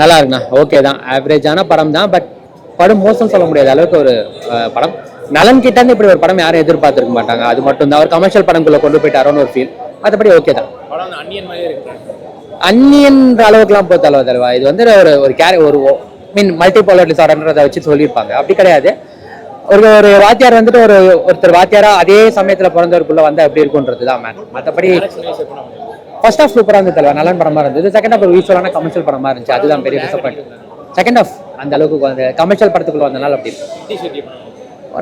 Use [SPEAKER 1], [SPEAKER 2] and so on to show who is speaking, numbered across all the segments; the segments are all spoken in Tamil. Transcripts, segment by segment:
[SPEAKER 1] நல்லா இருக்குண்ணா. ஓகே தான், ஆவரேஜான படம் தான். பட் படம் மோசம் சொல்ல முடியாத அளவுக்கு ஒரு படம். நலன் கிட்ட இருந்து இப்படி ஒரு படம் யாரும் எதிர்பார்த்திருக்க மாட்டாங்க. அது மட்டும் தான் அவர் கமர்ஷியல் படங்குள்ள கொண்டு போயிட்டாரோன்னு ஒரு ஃபீல். மற்றபடி ஓகே தான். அன்னியன்ற அளவுக்குலாம் போய் தலைவா. இது வந்து ஒரு மீன் மல்டிபோலர் டிசார்டர்ன்றதை வச்சு சொல்லியிருப்பாங்க. அப்படி கிடையாது. ஒரு வாத்தியார் வந்துட்டு ஒருத்தர் வாத்தியாரா அதே சமயத்துல பிறந்தவருக்குள்ள வந்தா எப்படி இருக்கும்ன்றது தான் மேன். மற்றபடி ஃபர்ஸ்ட் ஹாஃப் சூப்பரா இருந்தது தலைவா, நல்ல படமா இருந்தது. செகண்ட் ஹாஃப் ஒரு யூஸ்வலான கமர்ஷியல் படமா இருந்துச்சு. அதுதான் பெரிய டிசப்பாயிண்ட். செகண்ட் ஹாஃப் அந்த அளவுக்கு அந்த கமர்ஷியல் படத்துக்குள்ள வந்தனால அப்படி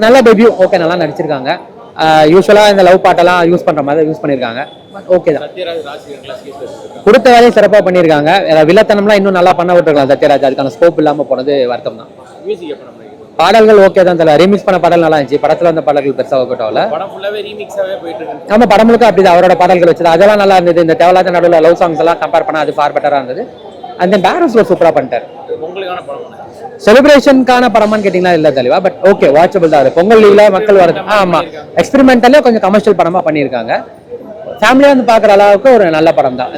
[SPEAKER 1] நல்ல டெபியூ. ஓகே, நல்லா நடிச்சிருக்காங்க. யூஸ்வலா இந்த லவ் பாட்டெல்லாம் யூஸ் பண்ற மாதிரி யூஸ் பண்ணிருக்காங்க. ஓகே தான், கொடுத்த வேலையை சிறப்பாக பண்ணியிருக்காங்க. வில்லத்தனம்லாம் இன்னும் நல்லா பண்ண விட்டுருக்கலாம் சத்யராஜ். அதுக்கான ஸ்கோப் இல்லாம போனது வருத்தம் தான். பாடல்கள் ஓகே தான் தல. ரீமிக்ஸ் பண்ண பாடல் நல்லா இருந்துச்சு. படத்துல வந்த பாடல்கள் பெருசாக ஒர்க் அவுட் ஆகல. ஆமா, படம் முழுக்க அப்படிதான் அவரோட பாடல்கள் வச்சது. அதெல்லாம் நல்லா இருந்தது. இந்த தேவலாத நடுவில் லவ் சாங்ஸ் எல்லாம் கம்பேர் பண்ணா அது ஃபார் பெட்டரா இருந்தது. அந்த பேரன்ஸ்ல சூப்பரா பண்ணிட்டாரு. செலிப்ரேஷனுக்கான படமான்னு கேட்டீங்கன்னா இல்ல தெளிவா. பட் ஓகே, வாட்சபிள் தான். பொங்கல் லீவ்ல மக்கள் வரது. ஆமா, எக்ஸ்பெரிமெண்டலே கொஞ்சம் கமர்ஷியல் படமா பண்ணியிருக்காங்க. ஃபேமிலியா வந்து பாக்குற அளவுக்கு ஒரு நல்ல படம் தான்.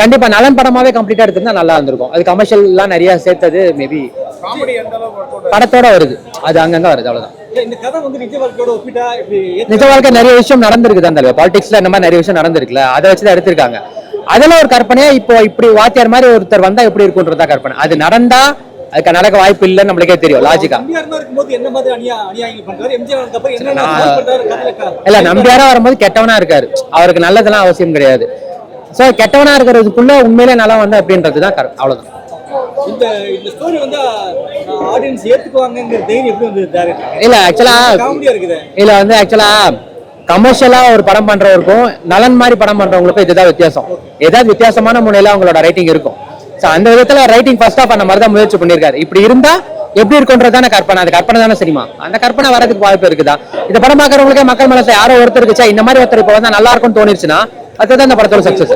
[SPEAKER 1] கண்டிப்பா நலன் படமாவே கம்ப்ளீட்டா எடுத்திருந்தா நல்லா இருந்திருக்கும். அது கமர்ஷியல் எல்லாம் நிறைய சேர்த்தது மேபி படத்தோட வருது. அது அங்கங்க வருது, அவ்வளவுதான். நிஜ வாழ்க்கை நிறைய விஷயம் நடந்திருக்கு தான் தலைவர். பாலிடிக்ஸ்ல இந்த மாதிரி நிறைய விஷயம் நடந்திருக்குல்ல, அதை வச்சுதான் எடுத்திருக்காங்க. அதெல்லாம் ஒரு கற்பனையா இப்போ இப்படி வாத்தியார் மாதிரி ஒருத்தர் வந்தா எப்படி இருக்கும்ன்றதா கற்பனை. அது நடந்தா அதுக்கு நடக்க வாய்ப்பு இல்லைன்னு நம்மளுக்கே தெரியும் லாஜிக்கா. இல்ல, நம்பியாரா வரும்போது கெட்டவனா இருக்காரு. அவருக்கு நல்லதெல்லாம் அவசியம் கிடையாது. சோ கெட்டவனா இருக்கிறதுக்குள்ள உண்மையிலே நல்லா வந்தா அப்படின்றதுதான் அவ்வளவுதான். இல்ல ஆக்சுவலா கமர்ஷியலா ஒரு படம் பண்றவருக்கும் நலன் மாதிரி படம் பண்றவங்களுக்கும் இதுதான் வித்தியாசம். ஏதாவது வித்தியாசமான முறையில அவங்களோட ரைட்டிங் இருக்கும். அந்த விதத்துல ரைட்டிங் ஃபர்ஸ்ட் ஆஃப் அந்த மாதிரி தான் முயற்சி பண்ணிருக்காரு. இப்படி இருந்தா எப்படி இருக்குன்றதான கற்பனை. அந்த கற்பனை தானே சினிமா. அந்த கற்பனை வரதுக்கு வாய்ப்பு இருக்குதா? இந்த படம் பாக்குறவங்களுக்கே மக்கள் மனசை யாரோ ஒருத்தர் இருக்குச்சா இந்த மாதிரி ஒருத்தர் இப்ப வந்தா நல்லா இருக்கும்னு தோணிருச்சுன்னா அதுதான் இந்த படத்தோட சக்சஸ்.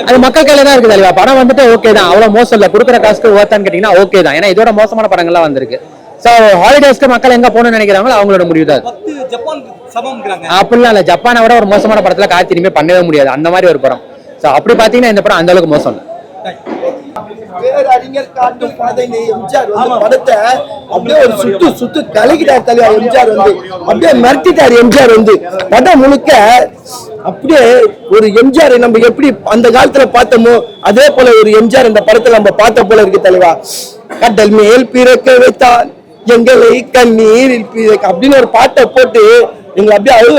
[SPEAKER 1] அது மக்கள் கையில தான் இருக்குது. படம் வந்துட்டு ஓகே தான், அவ்வளவு மோசம் இல்ல. கொடுக்குற காசுக்கு ஓத்தான்னு கேட்டீங்கன்னா ஓகே தான். ஏன்னா இதோட மோசமான படங்கள்லாம் வந்திருக்கு. சோ ஹாலிடேஸ்க்கு மக்கள் எங்க போகணும்னு நினைக்கிறாங்களோ அவங்களோட முடிவு தான். அப்படிலாம் இல்ல, ஜப்பானை விட ஒரு மோசமான படத்துல கார்த்தி இனிமே பண்ணவே முடியாது. அந்த மாதிரி ஒரு படம். சோ அப்படி பாத்தீங்கன்னா இந்த படம் அந்த அளவுக்கு மோசம் இல்ல.
[SPEAKER 2] பேரறிஞர் காட்டும் பாதையில எம்ஜிஆர் வந்து படத்தை அப்படியே ஒரு சுத்து கலக்கிட்டார் தலைவா. எம்ஜிஆர் வந்து அப்படியே மிரட்டிட்டார். எம்ஜிஆர் வந்து படம் முழுக்க அப்படியே ஒரு எம்ஜிஆர் நம்ம எப்படி அந்த காலத்துல பார்த்தோமோ அதே போல ஒரு எம்ஜிஆர் இந்த படத்துல நம்ம பார்த்த போல இருக்கு தலைவா. கடல் மேல் பிறக்க வைத்தான் எங்களை கண்ணீரில் அப்படின்னு ஒரு பாட்டை போட்டு எங்களை அப்படியே அழுக